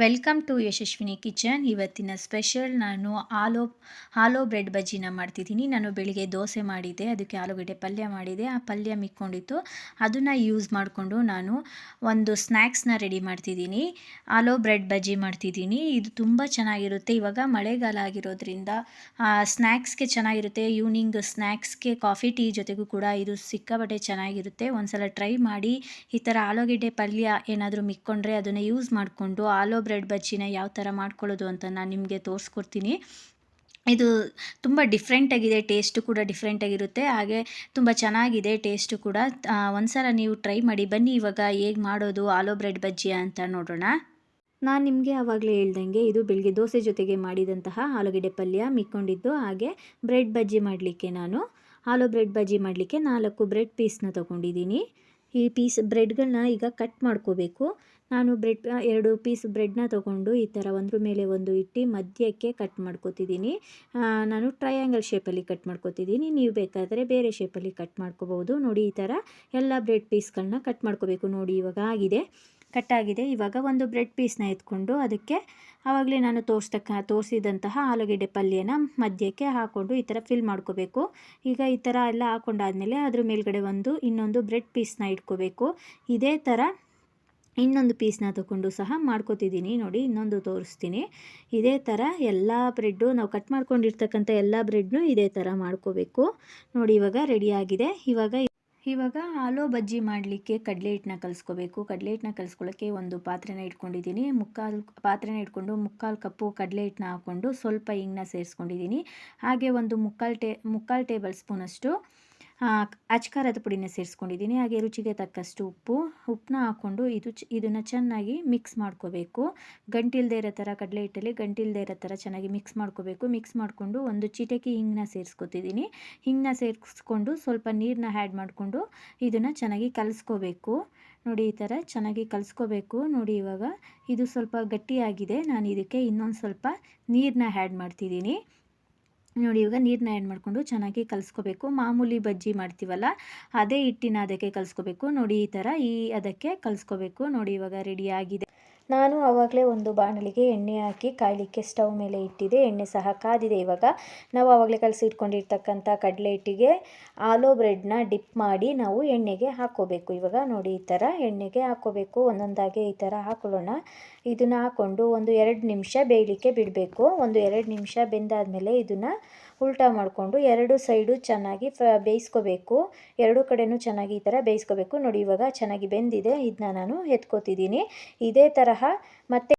Welcome to Yashaswini kitchen. ಇವತ್ತಿನ special ನಾನು aloo bread ಬಜ್ಜಿನ ಮಾಡ್ತಿದ್ದೀನಿ. ನಾನು ಬೆಳಿಗ್ಗೆ ದೋಸೆ ಮಾಡಿದ್ದೆ, ಅದಕ್ಕೆ ಆಲೂಗಡ್ಡೆ ಪಲ್ಯ ಮಾಡಿದೆ. ಆ ಪಲ್ಯ ಮಿಕ್ಕೊಂಡಿತ್ತು, ಅದನ್ನು ಯೂಸ್ ಮಾಡಿಕೊಂಡು ನಾನು ಒಂದು ಸ್ನ್ಯಾಕ್ಸ್ನ ರೆಡಿ ಮಾಡ್ತಿದ್ದೀನಿ. ಆಲೂ ಬ್ರೆಡ್ ಬಜ್ಜಿ ಮಾಡ್ತಿದ್ದೀನಿ. ಇದು ತುಂಬ ಚೆನ್ನಾಗಿರುತ್ತೆ. ಇವಾಗ ಮಳೆಗಾಲ ಆಗಿರೋದ್ರಿಂದ ಸ್ನ್ಯಾಕ್ಸ್ಗೆ ಚೆನ್ನಾಗಿರುತ್ತೆ. ಈವ್ನಿಂಗ್ ಸ್ನ್ಯಾಕ್ಸ್ಗೆ ಕಾಫಿ ಟೀ ಜೊತೆಗೂ ಕೂಡ ಇದು ಸಿಕ್ಕಾಪಟ್ಟೆ ಚೆನ್ನಾಗಿರುತ್ತೆ. ಒಂದ್ಸಲ ಟ್ರೈ ಮಾಡಿ. ಈ ಥರ ಆಲೂಗಡ್ಡೆ ಪಲ್ಯ ಏನಾದರೂ ಮಿಕ್ಕೊಂಡ್ರೆ ಅದನ್ನು ಯೂಸ್ ಮಾಡಿಕೊಂಡು ಆಲೂ ಬ್ರೆಡ್ ಬಜ್ಜಿನ ಯಾವ ಥರ ಮಾಡ್ಕೊಳ್ಳೋದು ಅಂತ ನಾನು ನಿಮಗೆ ತೋರಿಸ್ಕೊಡ್ತೀನಿ. ಇದು ತುಂಬ ಡಿಫ್ರೆಂಟಾಗಿದೆ, ಟೇಸ್ಟು ಕೂಡ ಡಿಫ್ರೆಂಟಾಗಿರುತ್ತೆ, ಹಾಗೆ ತುಂಬ ಚೆನ್ನಾಗಿದೆ ಟೇಸ್ಟು ಕೂಡ. ಒಂದ್ಸಲ ನೀವು ಟ್ರೈ ಮಾಡಿ. ಬನ್ನಿ ಇವಾಗ ಹೇಗೆ ಮಾಡೋದು ಆಲೂ ಬ್ರೆಡ್ ಬಜ್ಜಿ ಅಂತ ನೋಡೋಣ. ನಾನು ನಿಮಗೆ ಆವಾಗಲೇ ಹೇಳ್ದಂಗೆ ಇದು ಬೆಳಗ್ಗೆ ದೋಸೆ ಜೊತೆಗೆ ಮಾಡಿದಂತಹ ಆಲೂಗಡ್ಡೆ ಪಲ್ಯ ಮಿಕ್ಕೊಂಡಿದ್ದು. ಹಾಗೆ ಬ್ರೆಡ್ ಬಜ್ಜಿ ಮಾಡಲಿಕ್ಕೆ ನಾನು ಆಲೂ ಬ್ರೆಡ್ ಬಜ್ಜಿ ಮಾಡಲಿಕ್ಕೆ 4 ಬ್ರೆಡ್ ಪೀಸ್ನ ತೊಗೊಂಡಿದ್ದೀನಿ. ಈ ಬ್ರೆಡ್ಗಳನ್ನ ಈಗ ಕಟ್ ಮಾಡ್ಕೋಬೇಕು. ನಾನು 2 ಪೀಸ್ ಬ್ರೆಡ್ನ ತೊಗೊಂಡು ಈ ಥರ ಒಂದ್ರ ಮೇಲೆ ಒಂದು ಇಟ್ಟು ಮಧ್ಯಕ್ಕೆ ಕಟ್ ಮಾಡ್ಕೋತಿದ್ದೀನಿ. ನಾನು ಟ್ರಯಾಂಗಲ್ ಶೇಪಲ್ಲಿ ಕಟ್ ಮಾಡ್ಕೋತಿದ್ದೀನಿ. ನೀವು ಬೇಕಾದರೆ ಬೇರೆ ಶೇಪಲ್ಲಿ ಕಟ್ ಮಾಡ್ಕೋಬೋದು. ನೋಡಿ, ಈ ಥರ ಎಲ್ಲ ಬ್ರೆಡ್ ಪೀಸ್ಗಳನ್ನ ಕಟ್ ಮಾಡ್ಕೋಬೇಕು. ನೋಡಿ, ಇವಾಗ ಕಟ್ಟಾಗಿದೆ. ಇವಾಗ ಒಂದು ಬ್ರೆಡ್ ಪೀಸ್ನ ಎತ್ಕೊಂಡು ಅದಕ್ಕೆ ಆವಾಗಲೇ ನಾನು ತೋರಿಸಿದಂತಹ ಆಲೂಗಡ್ಡೆ ಪಲ್ಯನ ಮಧ್ಯಕ್ಕೆ ಹಾಕ್ಕೊಂಡು ಈ ಥರ ಫಿಲ್ ಮಾಡ್ಕೋಬೇಕು. ಈಗ ಈ ಥರ ಎಲ್ಲ ಹಾಕ್ಕೊಂಡಾದ್ಮೇಲೆ ಅದ್ರ ಮೇಲ್ಗಡೆ ಇನ್ನೊಂದು ಬ್ರೆಡ್ ಪೀಸ್ನ ಇಟ್ಕೋಬೇಕು. ಇದೇ ಥರ ಇನ್ನೊಂದು ಪೀಸ್ನ ತಗೊಂಡು ಸಹ ಮಾಡ್ಕೋತಿದ್ದೀನಿ. ನೋಡಿ, ಇನ್ನೊಂದು ತೋರಿಸ್ತೀನಿ. ಇದೇ ಥರ ಎಲ್ಲ ಬ್ರೆಡ್ಡು ನಾವು ಕಟ್ ಮಾಡ್ಕೊಂಡಿರ್ತಕ್ಕಂಥ ಎಲ್ಲ ಬ್ರೆಡ್ನು ಇದೇ ಥರ ಮಾಡ್ಕೋಬೇಕು. ನೋಡಿ, ಇವಾಗ ರೆಡಿಯಾಗಿದೆ. ಇವಾಗ ಆಲೂ ಬಜ್ಜಿ ಮಾಡಲಿಕ್ಕೆ ಕಡಲೆ ಹಿಟ್ಟನ್ನ ಕಲಿಸ್ಕೋಬೇಕು. ಕಡಲೆ ಹಿಟ್ಟನ್ನ ಕಲಿಸ್ಕೊಳ್ಳೋಕ್ಕೆ ಒಂದು ಪಾತ್ರೆನ ಇಟ್ಕೊಂಡಿದ್ದೀನಿ. ಮುಕ್ಕಾಲು ಕಪ್ಪು ಕಡಲೆ ಹಿಟ್ಟನ್ನ ಹಾಕ್ಕೊಂಡು ಸ್ವಲ್ಪ ಹಿಂಗನ್ನ ಸೇರಿಸ್ಕೊಂಡಿದ್ದೀನಿ. ಹಾಗೆ ಒಂದು ಮುಕ್ಕಾಲು ಟೇಬಲ್ ಸ್ಪೂನಷ್ಟು ಅಚ್ಕಾರದ ಪುಡಿನ ಸೇರಿಸ್ಕೊಂಡಿದ್ದೀನಿ. ಹಾಗೆ ರುಚಿಗೆ ತಕ್ಕಷ್ಟು ಉಪ್ಪನ್ನ ಹಾಕ್ಕೊಂಡು ಇದನ್ನು ಚೆನ್ನಾಗಿ ಮಿಕ್ಸ್ ಮಾಡ್ಕೋಬೇಕು. ಗಂಟಿಲ್ದೇ ಇರೋ ಥರ, ಕಡಲೆ ಹಿಟ್ಟಲ್ಲಿ ಗಂಟಿಲ್ದೇ ಇರೋ ಥರ ಚೆನ್ನಾಗಿ ಮಿಕ್ಸ್ ಮಾಡ್ಕೋಬೇಕು. ಮಿಕ್ಸ್ ಮಾಡಿಕೊಂಡು ಒಂದು ಚಿಟಿಕೆ ಹಿಂಗನ್ನ ಸೇರಿಸ್ಕೊತಿದ್ದೀನಿ. ಹಿಂಗನ್ನ ಸೇರಿಸ್ಕೊಂಡು ಸ್ವಲ್ಪ ನೀರನ್ನ ಆ್ಯಡ್ ಮಾಡಿಕೊಂಡು ಇದನ್ನು ಚೆನ್ನಾಗಿ ಕಲಿಸ್ಕೋಬೇಕು. ನೋಡಿ, ಈ ಥರ ಚೆನ್ನಾಗಿ ಕಲಿಸ್ಕೋಬೇಕು. ನೋಡಿ, ಇವಾಗ ಇದು ಸ್ವಲ್ಪ ಗಟ್ಟಿಯಾಗಿದೆ. ನಾನು ಇದಕ್ಕೆ ಇನ್ನೊಂದು ಸ್ವಲ್ಪ ನೀರನ್ನ ಆ್ಯಡ್ ಮಾಡ್ತಿದ್ದೀನಿ. ನೋಡಿ, ಇವಾಗ ನೀರನ್ನ ಆ್ಯಡ್ ಮಾಡಿಕೊಂಡು ಚೆನ್ನಾಗಿ ಕಲಿಸ್ಕೋಬೇಕು. ಮಾಮೂಲಿ ಬಜ್ಜಿ ಮಾಡ್ತೀವಲ್ಲ ಅದೇ ಹಿಟ್ಟಿನ ಅದಕ್ಕೆ ಕಲಿಸ್ಕೋಬೇಕು. ನೋಡಿ, ಈ ಥರ ಅದಕ್ಕೆ ಕಲಿಸ್ಕೋಬೇಕು. ನೋಡಿ, ಇವಾಗ ರೆಡಿಯಾಗಿದೆ. ನಾನು ಆವಾಗಲೇ ಒಂದು ಬಾಣಲಿಗೆ ಎಣ್ಣೆ ಹಾಕಿ ಕಾಯಲಿಕ್ಕೆ ಸ್ಟವ್ ಮೇಲೆ ಇಟ್ಟಿದೆ. ಎಣ್ಣೆ ಸಹ ಕಾದಿದೆ. ಇವಾಗ ನಾವು ಆವಾಗಲೇ ಕಲಸಿಟ್ಕೊಂಡಿರ್ತಕ್ಕಂಥ ಕಡಲೆ ಹಿಟ್ಟಿಗೆ ಆಲೂ ಬ್ರೆಡ್ನ ಡಿಪ್ ಮಾಡಿ ನಾವು ಎಣ್ಣೆಗೆ ಹಾಕ್ಕೋಬೇಕು. ಇವಾಗ ನೋಡಿ, ಈ ಥರ ಎಣ್ಣೆಗೆ ಹಾಕ್ಕೋಬೇಕು. ಒಂದೊಂದಾಗೆ ಈ ಥರ ಹಾಕೊಳ್ಳೋಣ. ಇದನ್ನು ಹಾಕ್ಕೊಂಡು ಒಂದು 2 ನಿಮಿಷ ಬೇಯಲಿಕ್ಕೆ ಬಿಡಬೇಕು. ಒಂದು 2 ನಿಮಿಷ ಬೆಂದಾದಮೇಲೆ ಇದನ್ನು ಉಲ್ಟಾ ಮಾಡಿಕೊಂಡು 2 ಸೈಡು ಚೆನ್ನಾಗಿ ಬೇಯಿಸ್ಕೋಬೇಕು. 2 ಕಡೆನೂ ಚೆನ್ನಾಗಿ ಈ ಥರ ಬೇಯಿಸ್ಕೋಬೇಕು. ನೋಡಿ, ಇವಾಗ ಚೆನ್ನಾಗಿ ಬೆಂದಿದೆ. ಇದನ್ನ ನಾನು ಎತ್ಕೋತಿದ್ದೀನಿ. ಇದೇ ತರಹ ಮತ್ತೆ